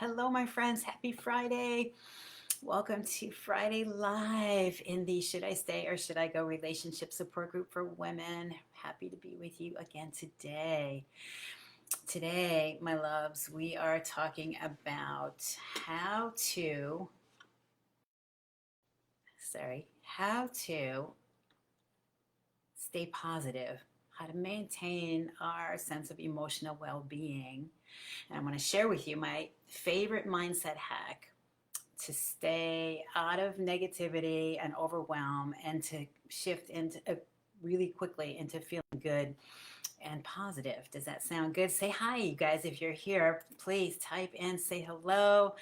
Hello, my friends. Happy Friday. Welcome to Friday Live in the Should I Stay or Should I Go relationship support group for women. Happy to be with you again today. Today, my loves, we are talking about how to stay positive, how to maintain our sense of emotional well being. And I want to share with you my favorite mindset hack to stay out of negativity and overwhelm and to shift into really quickly into feeling good and positive. Does that sound good? Say hi, you guys. If you're here, please type in, say hello,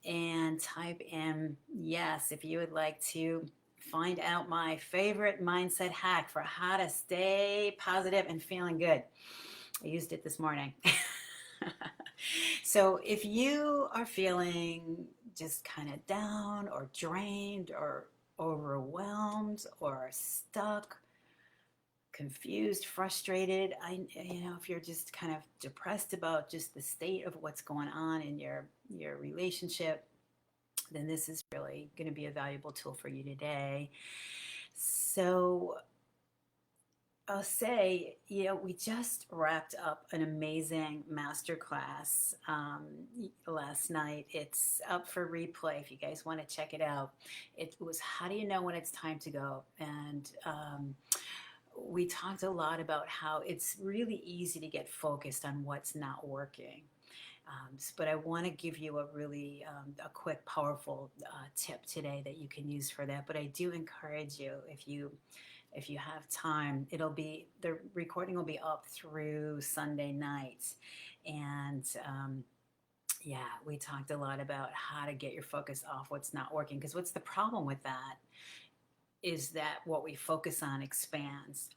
and type in yes if you would like to find out my favorite mindset hack for how to stay positive and feeling good. I used it this morning. So if you are feeling just kind of down or drained or overwhelmed or stuck, confused, frustrated, if you're just kind of depressed about just the state of what's going on in your relationship, then this is really going to be a valuable tool for you today. So I'll say, we just wrapped up an amazing masterclass last night. It's up for replay if you guys want to check it out. It was how do you know when it's time to go? And we talked a lot about how it's really easy to get focused on what's not working. But I want to give you a quick, powerful tip today that you can use for that. But I do encourage you, if you have time, the recording will be up through Sunday night. And yeah, we talked a lot about how to get your focus off what's not working. Because what's the problem with that is that what we focus on expands.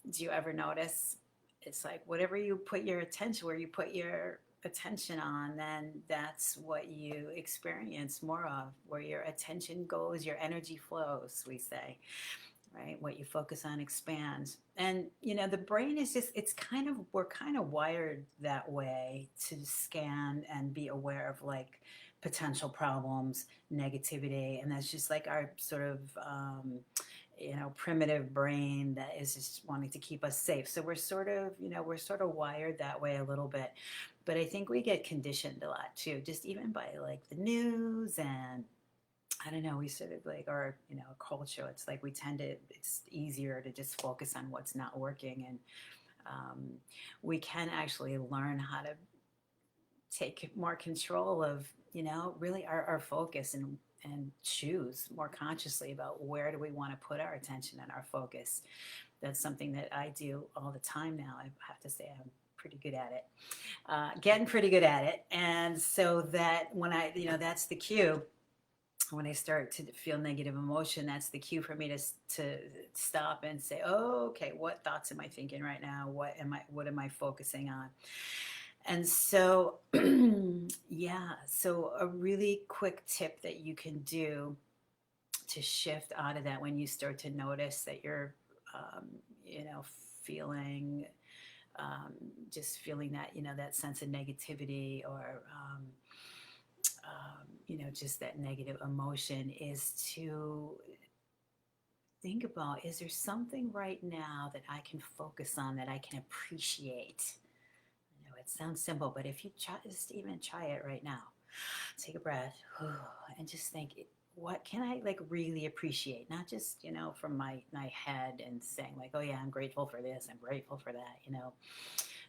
Do you ever notice? It's like whatever you put your attention, where you put your attention on, then that's what you experience more of. Where your attention goes, your energy flows, we say. Right? What you focus on expands. And, the brain is we're kind of wired that way to scan and be aware of like potential problems, negativity. And that's just like our sort of, primitive brain that is just wanting to keep us safe. So we're sort of wired that way a little bit. But I think we get conditioned a lot too, just even by like the news and I don't know, we sort of like our, culture, it's like it's easier to just focus on what's not working. And we can actually learn how to take more control of, really our focus and choose more consciously about where do we want to put our attention and our focus. That's something that I do all the time now. I have to say I'm pretty good at it, getting pretty good at it. And so that when that's the cue when I start to feel negative emotion, that's the cue for me to stop and say, "Oh, okay, what thoughts am I thinking right now? What am I focusing on?" And so, yeah, so a really quick tip that you can do to shift out of that when you start to notice that you're, um, feeling um, just feeling that that sense of negativity or just that negative emotion is to think about, is there something right now that I can focus on, that I can appreciate? I know it sounds simple, but if you just even try it right now, take a breath and just think, what can I like really appreciate? Not just, from my head and saying like, oh yeah, I'm grateful for this, I'm grateful for that.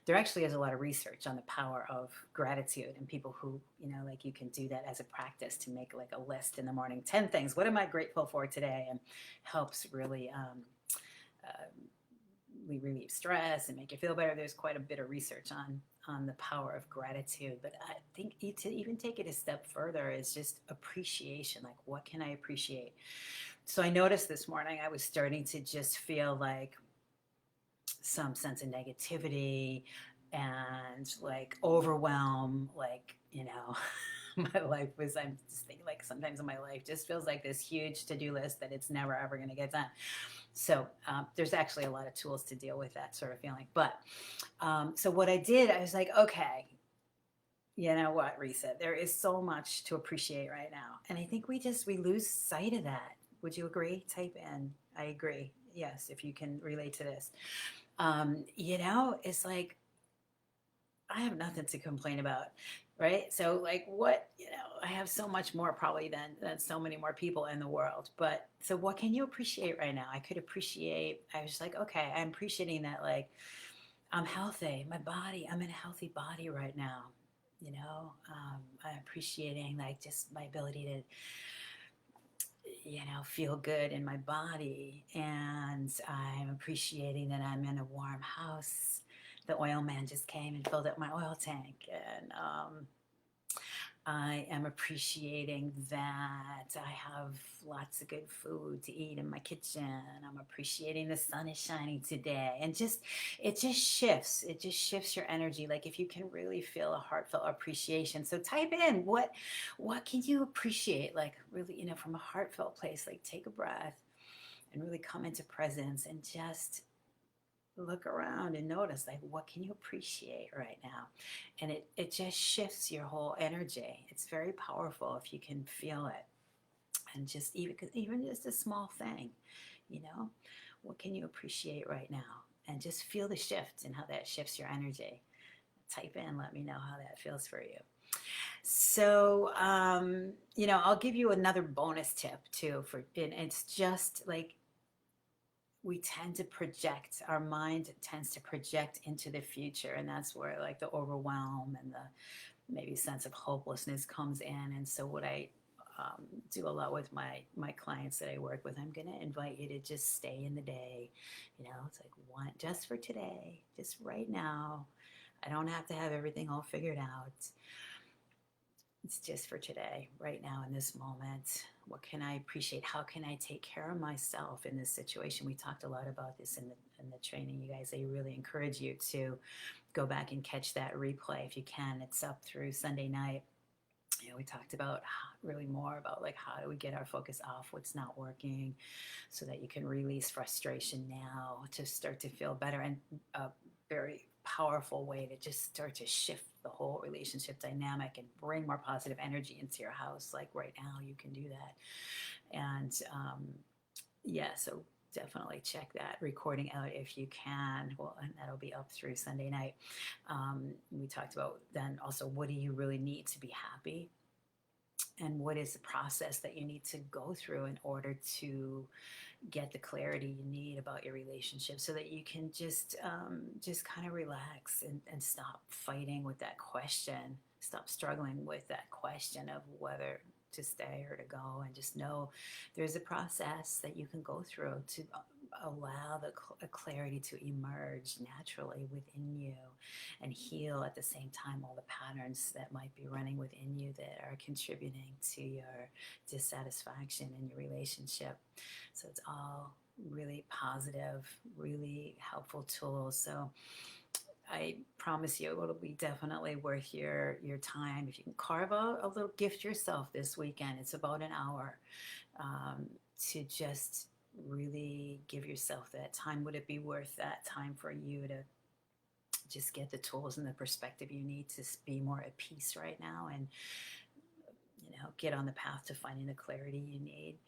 There actually is a lot of research on the power of gratitude and people who, like you can do that as a practice to make like a list in the morning, 10 things, what am I grateful for today? And helps really uh, relieve stress and make you feel better. There's quite a bit of research on the power of gratitude. But I think to even take it a step further is just appreciation. Like, what can I appreciate? So I noticed this morning I was starting to just feel like some sense of negativity and like overwhelm, like, my life was, I'm just thinking like sometimes in my life just feels like this huge to-do list that it's never ever going to get done. So there's actually a lot of tools to deal with that sort of feeling. But so what I did, I was like, okay, You know what, Risa? There is so much to appreciate right now. And I think we lose sight of that. Would you agree? Type in. I agree. Yes, if you can relate to this. It's like I have nothing to complain about, right? So like what, I have so much more probably than so many more people in the world. But so what can you appreciate right now? I was like, okay, I'm appreciating that like I'm healthy, my body, I'm in a healthy body right now. I'm appreciating like just my ability to feel good in my body. And I'm appreciating that I'm in a warm house. The oil man just came and filled up my oil tank. And I am appreciating that I have lots of good food to eat in my kitchen. I'm appreciating the sun is shining today. And it just shifts. It just shifts your energy. Like if you can really feel a heartfelt appreciation. So type in what can you appreciate? Like really, from a heartfelt place, like take a breath and really come into presence and just look around and notice like what can you appreciate right now, and it just shifts your whole energy. It's very powerful if you can feel it, and just even just a small thing, you know what can you appreciate right now, and just feel the shift and how that shifts your energy. Type in, let me know how that feels for you. So I'll give you another bonus tip too, and it's just like we tend to project, our mind tends to project into the future, and that's where like the overwhelm and the maybe sense of hopelessness comes in. And so what I do a lot with my clients that I work with, I'm going to invite you to just stay in the day. It's like one just for today, just right now. I don't have to have everything all figured out. It's just for today, right now, in this moment. What can I appreciate? How can I take care of myself in this situation? We talked a lot about this in the training, you guys. I really encourage you to go back and catch that replay if you can. It's up through Sunday night. We talked about really more about like how do we get our focus off what's not working, so that you can release frustration now to start to feel better, and a very powerful way to just start to shift the whole relationship dynamic and bring more positive energy into your house. Like right now you can do that. And yeah, so definitely check that recording out if you can. Well, and that'll be up through Sunday night. We talked about then also, what do you really need to be happy, and what is the process that you need to go through in order to get the clarity you need about your relationship, so that you can just kind of relax and stop fighting with that question, stop struggling with that question of whether to stay or to go, and just know there's a process that you can go through to allow the clarity to emerge naturally within you, and heal at the same time all the patterns that might be running within you that are contributing to your dissatisfaction in your relationship. So it's all really positive, really helpful tools. So I promise you it'll be definitely worth your time. If you can carve out a little gift yourself this weekend, it's about an hour, to just really give yourself that time. Would it be worth that time for you to just get the tools and the perspective you need to be more at peace right now, and get on the path to finding the clarity you need?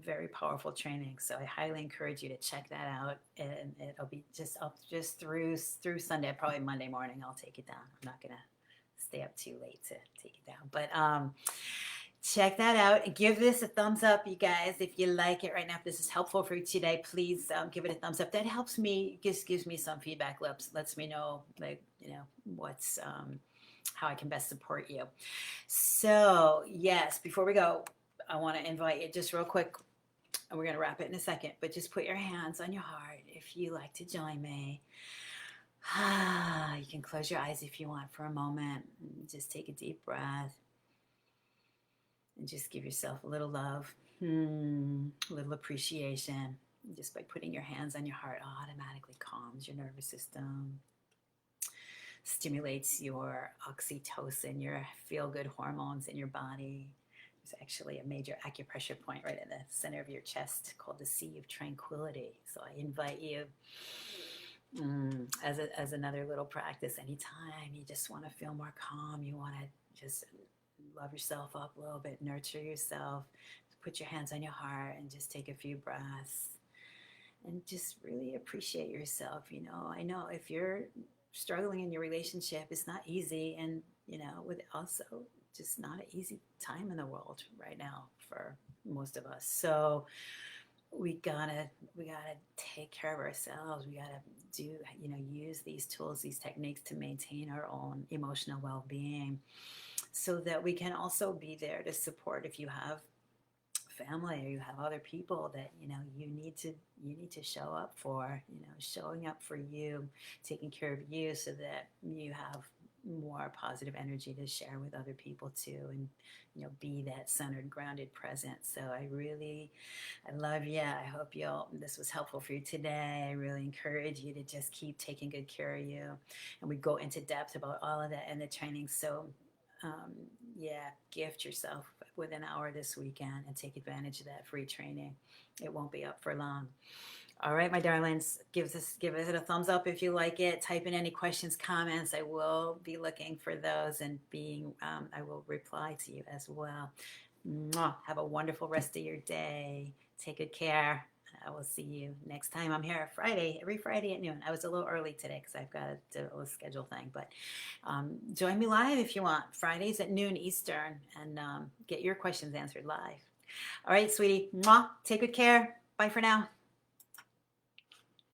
Very powerful training. So I highly encourage you to check that out, and it'll be just up just through Sunday. Probably Monday morning I'll take it down. I'm not gonna stay up too late to take it down, but check that out. Give this a thumbs up, you guys, if you like it right now. If this is helpful for you today, please give it a thumbs up. That helps me, just gives me some feedback, lets me know, like, what's how I can best support you. So yes, before we go, I want to invite you just real quick, and we're going to wrap it in a second, but just put your hands on your heart if you like to join me. You can close your eyes if you want for a moment. Just take a deep breath and just give yourself a little love, a little appreciation. Just by putting your hands on your heart, automatically calms your nervous system, stimulates your oxytocin, your feel-good hormones in your body. There's actually a major acupressure point right in the center of your chest called the Sea of Tranquility. So I invite you As another little practice, anytime you just want to feel more calm, you want to just love yourself up a little bit, nurture yourself, put your hands on your heart and just take a few breaths and just really appreciate yourself. I know if you're struggling in your relationship, it's not easy. And, with also just not an easy time in the world right now for most of us. So we gotta take care of ourselves. We gotta use these tools, these techniques to maintain our own emotional well-being so that we can also be there to support if you have family or you have other people that you need to show up for, showing up for you, taking care of you so that you have more positive energy to share with other people too, and be that centered, grounded presence. So I love you. I hope this was helpful for you today. I really encourage you to just keep taking good care of you, and we go into depth about all of that in the training. So um, yeah, gift yourself with an hour this weekend and take advantage of that free training. It won't be up for long. All right, my darlings, give it a thumbs up if you like it. Type in any questions, comments. I will be looking for those and I will reply to you as well. Mwah. Have a wonderful rest of your day. Take good care. I will see you next time. I'm here every Friday at noon. I was a little early today because I've got to do a schedule thing, but join me live if you want. Fridays at noon Eastern, and get your questions answered live. All right, sweetie. Mwah. Take good care. Bye for now.